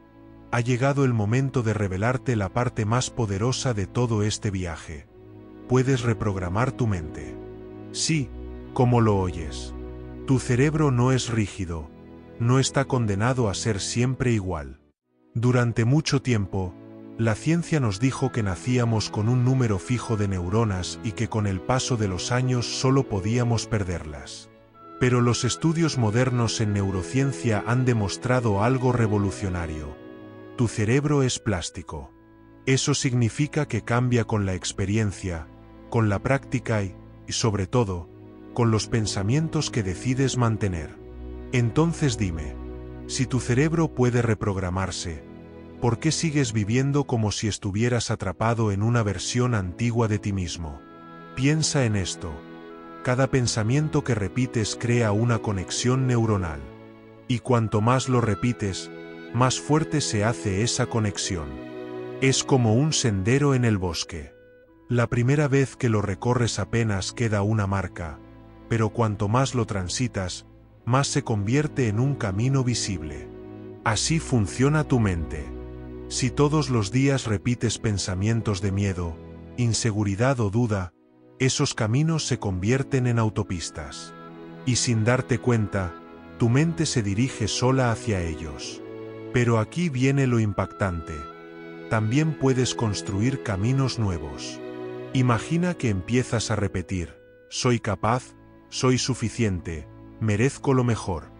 ha llegado el momento de revelarte la parte más poderosa de todo este viaje. Puedes reprogramar tu mente. Sí, como lo oyes. Tu cerebro no es rígido, no está condenado a ser siempre igual. Durante mucho tiempo, la ciencia nos dijo que nacíamos con un número fijo de neuronas y que con el paso de los años solo podíamos perderlas. Pero los estudios modernos en neurociencia han demostrado algo revolucionario. Tu cerebro es plástico. Eso significa que cambia con la experiencia, con la práctica y, sobre todo, con los pensamientos que decides mantener. Entonces dime, si tu cerebro puede reprogramarse, ¿por qué sigues viviendo como si estuvieras atrapado en una versión antigua de ti mismo? Piensa en esto. Cada pensamiento que repites crea una conexión neuronal. Y cuanto más lo repites, más fuerte se hace esa conexión. Es como un sendero en el bosque. La primera vez que lo recorres apenas queda una marca, pero cuanto más lo transitas, más se convierte en un camino visible. Así funciona tu mente. Si todos los días repites pensamientos de miedo, inseguridad o duda, esos caminos se convierten en autopistas. Y sin darte cuenta, tu mente se dirige sola hacia ellos. Pero aquí viene lo impactante. También puedes construir caminos nuevos. Imagina que empiezas a repetir: soy capaz, soy suficiente, merezco lo mejor.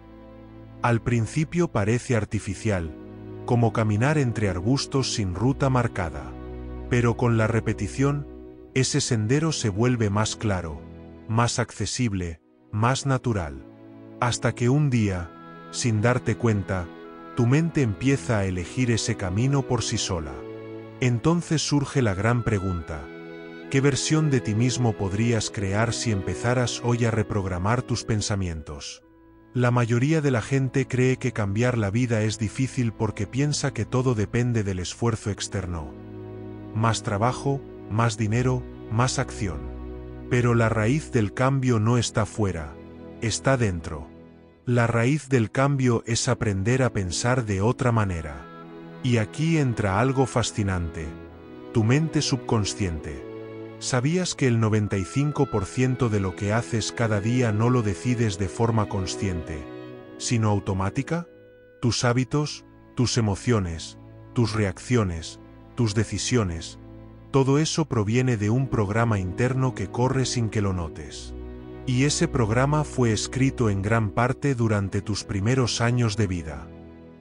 Al principio parece artificial, como caminar entre arbustos sin ruta marcada. Pero con la repetición, ese sendero se vuelve más claro, más accesible, más natural. Hasta que un día, sin darte cuenta, tu mente empieza a elegir ese camino por sí sola. Entonces surge la gran pregunta: ¿qué versión de ti mismo podrías crear si empezaras hoy a reprogramar tus pensamientos? La mayoría de la gente cree que cambiar la vida es difícil porque piensa que todo depende del esfuerzo externo. Más trabajo, más dinero, más acción. Pero la raíz del cambio no está fuera, está dentro. La raíz del cambio es aprender a pensar de otra manera. Y aquí entra algo fascinante: tu mente subconsciente. ¿Sabías que el 95% de lo que haces cada día no lo decides de forma consciente, sino automática? Tus hábitos, tus emociones, tus reacciones, tus decisiones, todo eso proviene de un programa interno que corre sin que lo notes. Y ese programa fue escrito en gran parte durante tus primeros años de vida.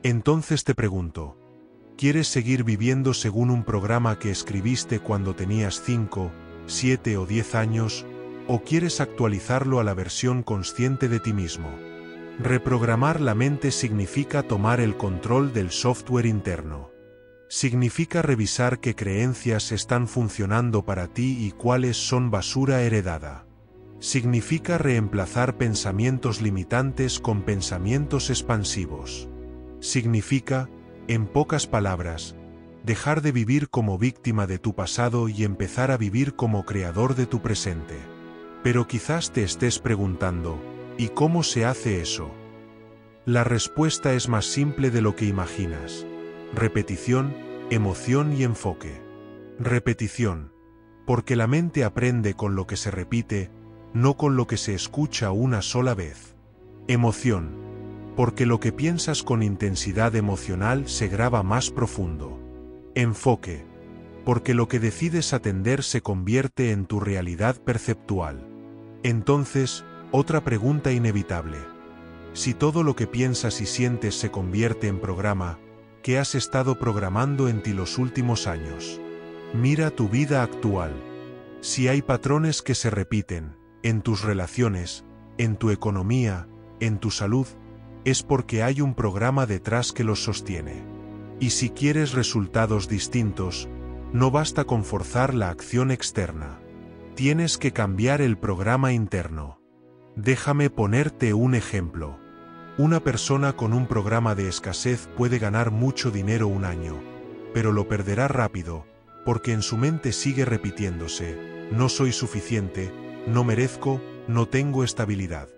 Entonces te pregunto, ¿quieres seguir viviendo según un programa que escribiste cuando tenías 5, 7 o 10 años, o quieres actualizarlo a la versión consciente de ti mismo? Reprogramar la mente significa tomar el control del software interno. Significa revisar qué creencias están funcionando para ti y cuáles son basura heredada. Significa reemplazar pensamientos limitantes con pensamientos expansivos. Significa, en pocas palabras, dejar de vivir como víctima de tu pasado y empezar a vivir como creador de tu presente. Pero quizás te estés preguntando, ¿y cómo se hace eso? La respuesta es más simple de lo que imaginas. Repetición, emoción y enfoque. Repetición. Porque la mente aprende con lo que se repite, no con lo que se escucha una sola vez. Emoción. Porque lo que piensas con intensidad emocional se graba más profundo. Enfoque. Porque lo que decides atender se convierte en tu realidad perceptual. Entonces, otra pregunta inevitable. Si todo lo que piensas y sientes se convierte en programa, ¿qué has estado programando en ti los últimos años? Mira tu vida actual. Si hay patrones que se repiten, en tus relaciones, en tu economía, en tu salud, es porque hay un programa detrás que los sostiene. Y si quieres resultados distintos, no basta con forzar la acción externa. Tienes que cambiar el programa interno. Déjame ponerte un ejemplo. Una persona con un programa de escasez puede ganar mucho dinero un año, pero lo perderá rápido, porque en su mente sigue repitiéndose: no soy suficiente, no merezco, no tengo estabilidad.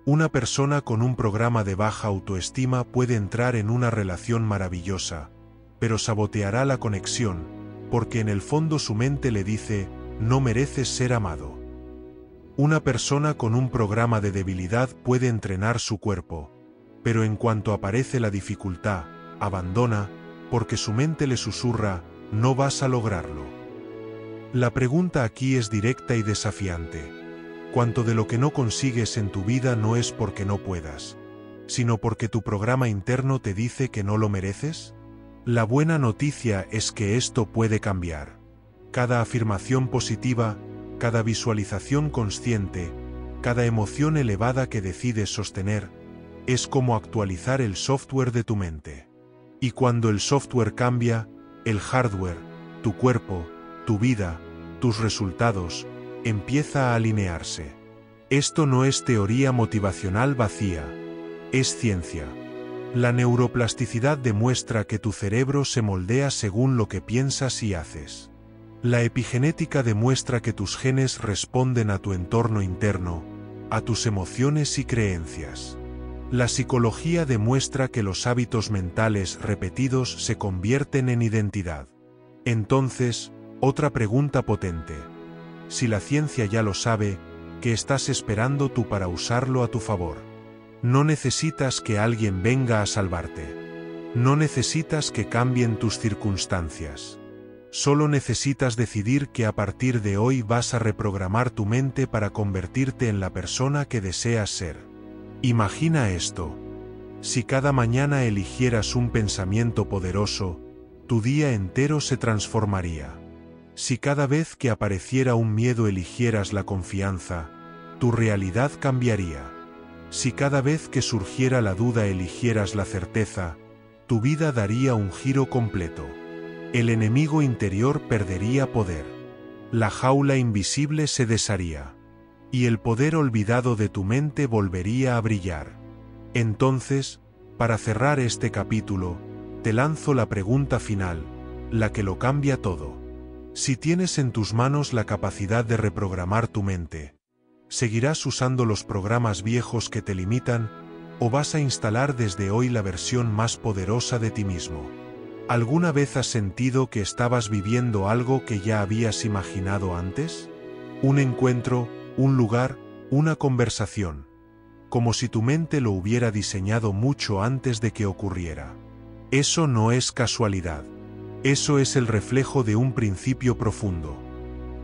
Una persona con un programa de baja autoestima puede entrar en una relación maravillosa, pero saboteará la conexión, porque en el fondo su mente le dice: no mereces ser amado. Una persona con un programa de debilidad puede entrenar su cuerpo, pero en cuanto aparece la dificultad, abandona, porque su mente le susurra: no vas a lograrlo. La pregunta aquí es directa y desafiante. ¿Cuánto de lo que no consigues en tu vida no es porque no puedas, sino porque tu programa interno te dice que no lo mereces? La buena noticia es que esto puede cambiar. Cada afirmación positiva, cada visualización consciente, cada emoción elevada que decides sostener, es como actualizar el software de tu mente. Y cuando el software cambia, el hardware, tu cuerpo, tu vida, tus resultados, empieza a alinearse. Esto no es teoría motivacional vacía, es ciencia. La neuroplasticidad demuestra que tu cerebro se moldea según lo que piensas y haces. La epigenética demuestra que tus genes responden a tu entorno interno, a tus emociones y creencias. La psicología demuestra que los hábitos mentales repetidos se convierten en identidad. Entonces, otra pregunta potente. Si la ciencia ya lo sabe, ¿qué estás esperando tú para usarlo a tu favor? No necesitas que alguien venga a salvarte. No necesitas que cambien tus circunstancias. Solo necesitas decidir que a partir de hoy vas a reprogramar tu mente para convertirte en la persona que deseas ser. Imagina esto. Si cada mañana eligieras un pensamiento poderoso, tu día entero se transformaría. Si cada vez que apareciera un miedo eligieras la confianza, tu realidad cambiaría. Si cada vez que surgiera la duda eligieras la certeza, tu vida daría un giro completo. El enemigo interior perdería poder. La jaula invisible se desharía. Y el poder olvidado de tu mente volvería a brillar. Entonces, para cerrar este capítulo, te lanzo la pregunta final, la que lo cambia todo. Si tienes en tus manos la capacidad de reprogramar tu mente, ¿seguirás usando los programas viejos que te limitan, o vas a instalar desde hoy la versión más poderosa de ti mismo? ¿Alguna vez has sentido que estabas viviendo algo que ya habías imaginado antes? Un encuentro, un lugar, una conversación. Como si tu mente lo hubiera diseñado mucho antes de que ocurriera. Eso no es casualidad. Eso es el reflejo de un principio profundo.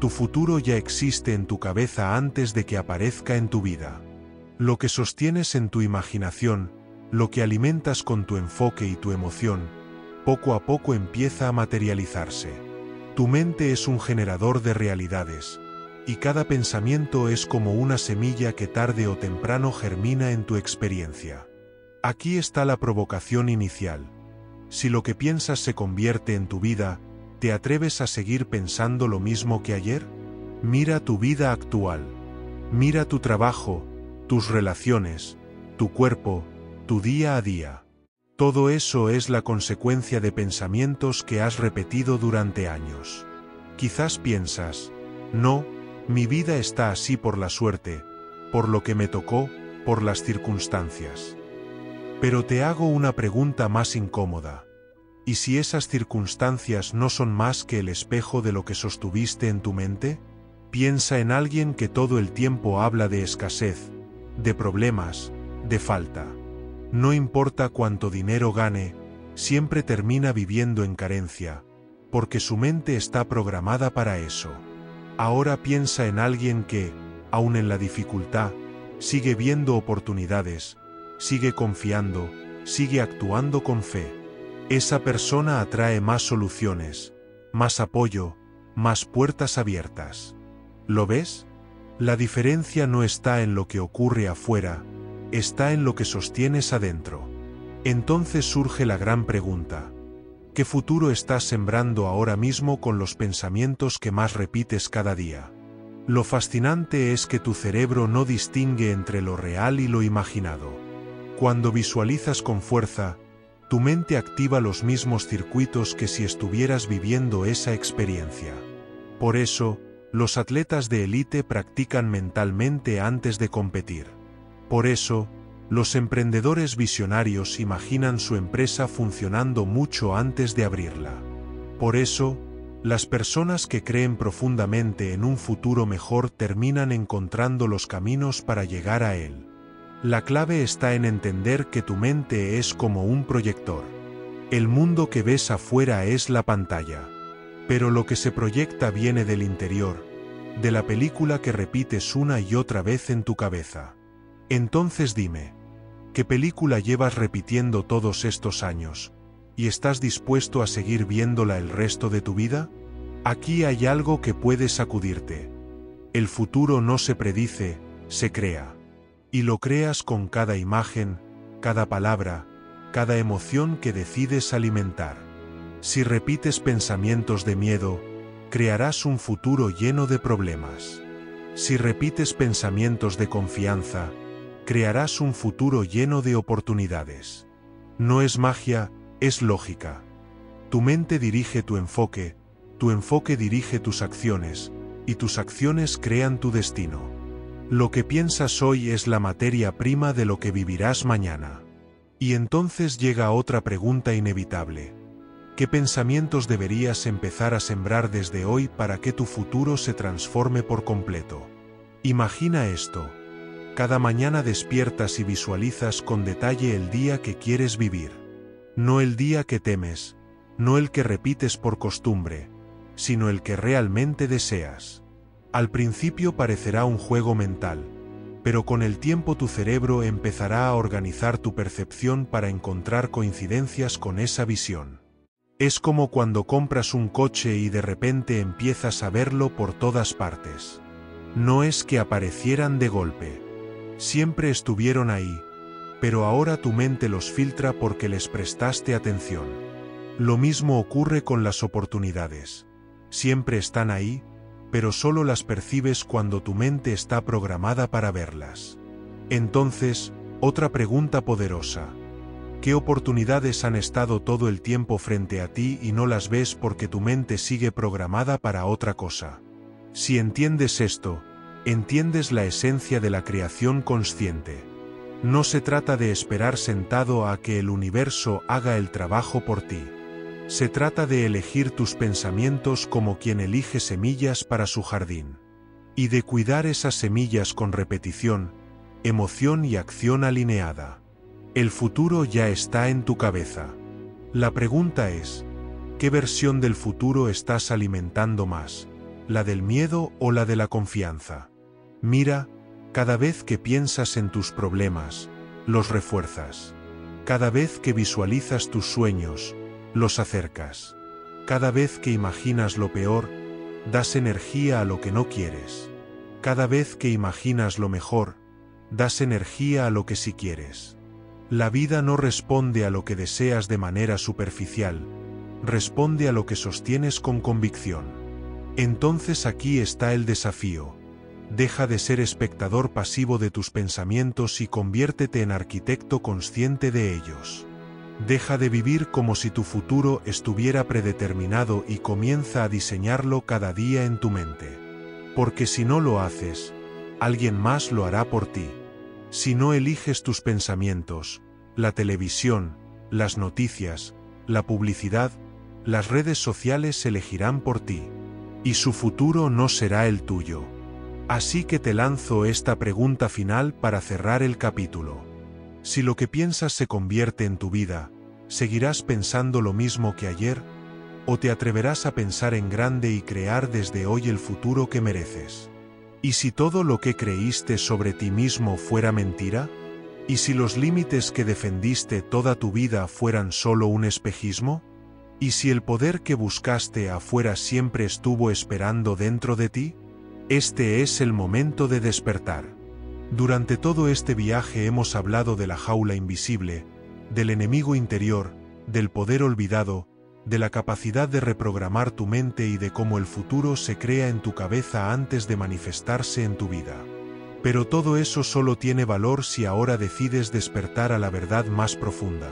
Tu futuro ya existe en tu cabeza antes de que aparezca en tu vida. Lo que sostienes en tu imaginación, lo que alimentas con tu enfoque y tu emoción, poco a poco empieza a materializarse. Tu mente es un generador de realidades, y cada pensamiento es como una semilla que tarde o temprano germina en tu experiencia. Aquí está la provocación inicial. Si lo que piensas se convierte en tu vida, ¿te atreves a seguir pensando lo mismo que ayer? Mira tu vida actual. Mira tu trabajo, tus relaciones, tu cuerpo, tu día a día. Todo eso es la consecuencia de pensamientos que has repetido durante años. Quizás piensas: no, mi vida está así por la suerte, por lo que me tocó, por las circunstancias. Pero te hago una pregunta más incómoda. ¿Y si esas circunstancias no son más que el espejo de lo que sostuviste en tu mente? Piensa en alguien que todo el tiempo habla de escasez, de problemas, de falta. No importa cuánto dinero gane, siempre termina viviendo en carencia, porque su mente está programada para eso. Ahora piensa en alguien que, aun en la dificultad, sigue viendo oportunidades, sigue confiando, sigue actuando con fe. Esa persona atrae más soluciones, más apoyo, más puertas abiertas. ¿Lo ves? La diferencia no está en lo que ocurre afuera, está en lo que sostienes adentro. Entonces surge la gran pregunta: ¿qué futuro estás sembrando ahora mismo con los pensamientos que más repites cada día? Lo fascinante es que tu cerebro no distingue entre lo real y lo imaginado. Cuando visualizas con fuerza, tu mente activa los mismos circuitos que si estuvieras viviendo esa experiencia. Por eso, los atletas de élite practican mentalmente antes de competir. Por eso, los emprendedores visionarios imaginan su empresa funcionando mucho antes de abrirla. Por eso, las personas que creen profundamente en un futuro mejor terminan encontrando los caminos para llegar a él. La clave está en entender que tu mente es como un proyector. El mundo que ves afuera es la pantalla. Pero lo que se proyecta viene del interior, de la película que repites una y otra vez en tu cabeza. Entonces dime, ¿qué película llevas repitiendo todos estos años? ¿Y estás dispuesto a seguir viéndola el resto de tu vida? Aquí hay algo que puede sacudirte. El futuro no se predice, se crea. Y lo creas con cada imagen, cada palabra, cada emoción que decides alimentar. Si repites pensamientos de miedo, crearás un futuro lleno de problemas. Si repites pensamientos de confianza, crearás un futuro lleno de oportunidades. No es magia, es lógica. Tu mente dirige tu enfoque dirige tus acciones, y tus acciones crean tu destino. Lo que piensas hoy es la materia prima de lo que vivirás mañana. Y entonces llega otra pregunta inevitable. ¿Qué pensamientos deberías empezar a sembrar desde hoy para que tu futuro se transforme por completo? Imagina esto. Cada mañana despiertas y visualizas con detalle el día que quieres vivir. No el día que temes, no el que repites por costumbre, sino el que realmente deseas. Al principio parecerá un juego mental, pero con el tiempo tu cerebro empezará a organizar tu percepción para encontrar coincidencias con esa visión. Es como cuando compras un coche y de repente empiezas a verlo por todas partes. No es que aparecieran de golpe. Siempre estuvieron ahí, pero ahora tu mente los filtra porque les prestaste atención. Lo mismo ocurre con las oportunidades. Siempre están ahí, pero solo las percibes cuando tu mente está programada para verlas. Entonces, otra pregunta poderosa. ¿Qué oportunidades han estado todo el tiempo frente a ti y no las ves porque tu mente sigue programada para otra cosa? Si entiendes esto, entiendes la esencia de la creación consciente. No se trata de esperar sentado a que el universo haga el trabajo por ti. Se trata de elegir tus pensamientos como quien elige semillas para su jardín. Y de cuidar esas semillas con repetición, emoción y acción alineada. El futuro ya está en tu cabeza. La pregunta es, ¿qué versión del futuro estás alimentando más? ¿La del miedo o la de la confianza? Mira, cada vez que piensas en tus problemas, los refuerzas. Cada vez que visualizas tus sueños, los acercas. Cada vez que imaginas lo peor, das energía a lo que no quieres. Cada vez que imaginas lo mejor, das energía a lo que sí quieres. La vida no responde a lo que deseas de manera superficial, responde a lo que sostienes con convicción. Entonces aquí está el desafío. Deja de ser espectador pasivo de tus pensamientos y conviértete en arquitecto consciente de ellos. Deja de vivir como si tu futuro estuviera predeterminado y comienza a diseñarlo cada día en tu mente. Porque si no lo haces, alguien más lo hará por ti. Si no eliges tus pensamientos, la televisión, las noticias, la publicidad, las redes sociales elegirán por ti. Y su futuro no será el tuyo. Así que te lanzo esta pregunta final para cerrar el capítulo. Si lo que piensas se convierte en tu vida, ¿seguirás pensando lo mismo que ayer? ¿O te atreverás a pensar en grande y crear desde hoy el futuro que mereces? ¿Y si todo lo que creíste sobre ti mismo fuera mentira? ¿Y si los límites que defendiste toda tu vida fueran solo un espejismo? ¿Y si el poder que buscaste afuera siempre estuvo esperando dentro de ti? Este es el momento de despertar. Durante todo este viaje hemos hablado de la jaula invisible, del enemigo interior, del poder olvidado, de la capacidad de reprogramar tu mente y de cómo el futuro se crea en tu cabeza antes de manifestarse en tu vida. Pero todo eso solo tiene valor si ahora decides despertar a la verdad más profunda.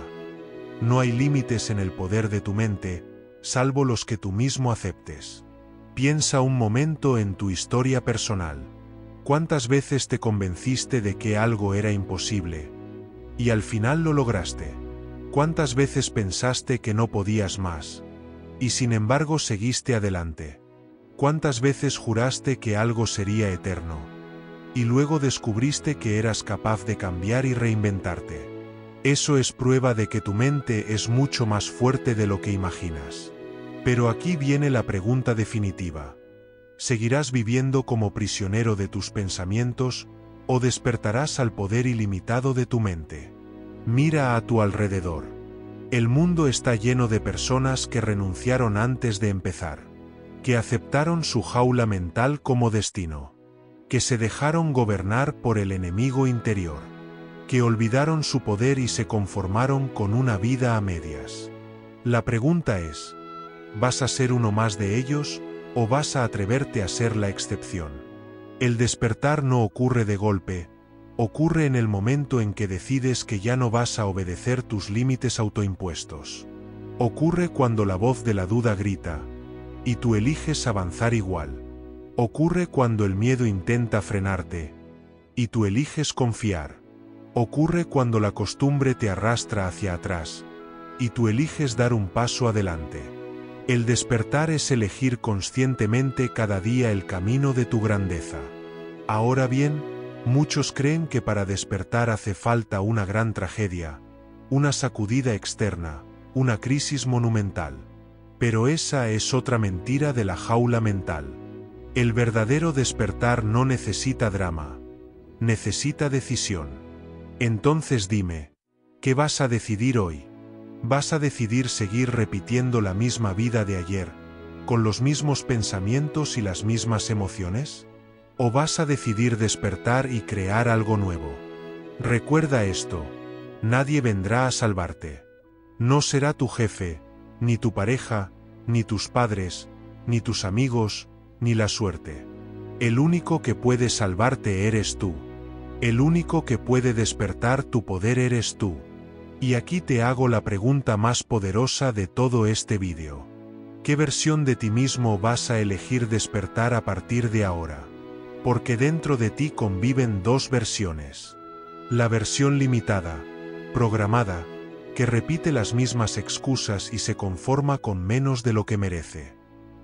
No hay límites en el poder de tu mente, salvo los que tú mismo aceptes. Piensa un momento en tu historia personal. ¿Cuántas veces te convenciste de que algo era imposible? Y al final lo lograste. ¿Cuántas veces pensaste que no podías más? Y sin embargo seguiste adelante. ¿Cuántas veces juraste que algo sería eterno? Y luego descubriste que eras capaz de cambiar y reinventarte. Eso es prueba de que tu mente es mucho más fuerte de lo que imaginas. Pero aquí viene la pregunta definitiva. ¿Seguirás viviendo como prisionero de tus pensamientos o despertarás al poder ilimitado de tu mente? Mira a tu alrededor. El mundo está lleno de personas que renunciaron antes de empezar, que aceptaron su jaula mental como destino, que se dejaron gobernar por el enemigo interior, que olvidaron su poder y se conformaron con una vida a medias. La pregunta es, ¿vas a ser uno más de ellos o vas a atreverte a ser la excepción? El despertar no ocurre de golpe, ocurre en el momento en que decides que ya no vas a obedecer tus límites autoimpuestos. Ocurre cuando la voz de la duda grita, y tú eliges avanzar igual. Ocurre cuando el miedo intenta frenarte, y tú eliges confiar. Ocurre cuando la costumbre te arrastra hacia atrás, y tú eliges dar un paso adelante. El despertar es elegir conscientemente cada día el camino de tu grandeza. Ahora bien, muchos creen que para despertar hace falta una gran tragedia, una sacudida externa, una crisis monumental. Pero esa es otra mentira de la jaula mental. El verdadero despertar no necesita drama, necesita decisión. Entonces dime, ¿qué vas a decidir hoy? ¿Vas a decidir seguir repitiendo la misma vida de ayer, con los mismos pensamientos y las mismas emociones? ¿O vas a decidir despertar y crear algo nuevo? Recuerda esto, nadie vendrá a salvarte. No será tu jefe, ni tu pareja, ni tus padres, ni tus amigos, ni la suerte. El único que puede salvarte eres tú. El único que puede despertar tu poder eres tú. Y aquí te hago la pregunta más poderosa de todo este vídeo. ¿Qué versión de ti mismo vas a elegir despertar a partir de ahora? Porque dentro de ti conviven dos versiones. La versión limitada, programada, que repite las mismas excusas y se conforma con menos de lo que merece.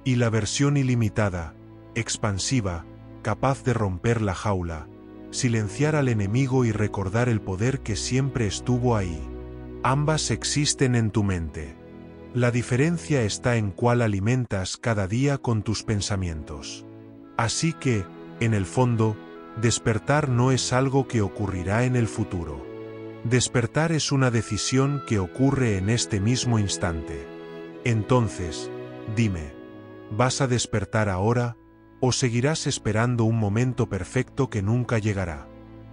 Y la versión ilimitada, expansiva, capaz de romper la jaula, silenciar al enemigo y recordar el poder que siempre estuvo ahí. Ambas existen en tu mente. La diferencia está en cuál alimentas cada día con tus pensamientos. Así que, en el fondo, despertar no es algo que ocurrirá en el futuro. Despertar es una decisión que ocurre en este mismo instante. Entonces, dime, ¿vas a despertar ahora o seguirás esperando un momento perfecto que nunca llegará?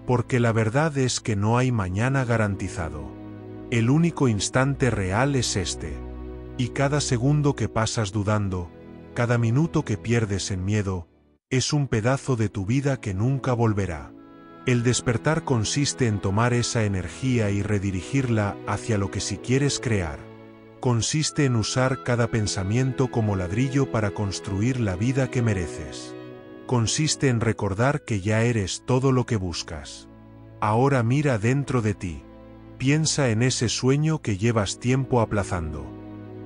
Porque la verdad es que no hay mañana garantizado. El único instante real es este. Y cada segundo que pasas dudando, cada minuto que pierdes en miedo, es un pedazo de tu vida que nunca volverá. El despertar consiste en tomar esa energía y redirigirla hacia lo que sí quieres crear. Consiste en usar cada pensamiento como ladrillo para construir la vida que mereces. Consiste en recordar que ya eres todo lo que buscas. Ahora mira dentro de ti. Piensa en ese sueño que llevas tiempo aplazando.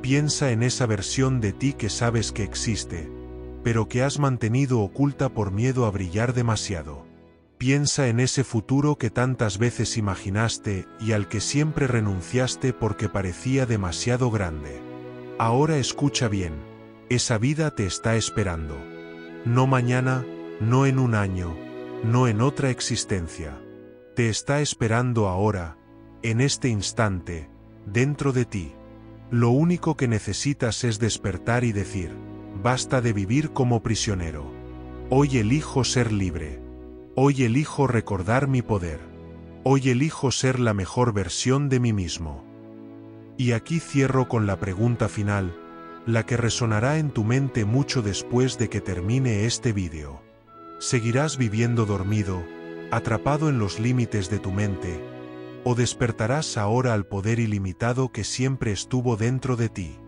Piensa en esa versión de ti que sabes que existe, pero que has mantenido oculta por miedo a brillar demasiado. Piensa en ese futuro que tantas veces imaginaste y al que siempre renunciaste porque parecía demasiado grande. Ahora escucha bien, esa vida te está esperando. No mañana, no en un año, no en otra existencia. Te está esperando ahora, en este instante, dentro de ti. Lo único que necesitas es despertar y decir, basta de vivir como prisionero. Hoy elijo ser libre. Hoy elijo recordar mi poder. Hoy elijo ser la mejor versión de mí mismo. Y aquí cierro con la pregunta final, la que resonará en tu mente mucho después de que termine este vídeo. ¿Seguirás viviendo dormido, atrapado en los límites de tu mente, o despertarás ahora al poder ilimitado que siempre estuvo dentro de ti?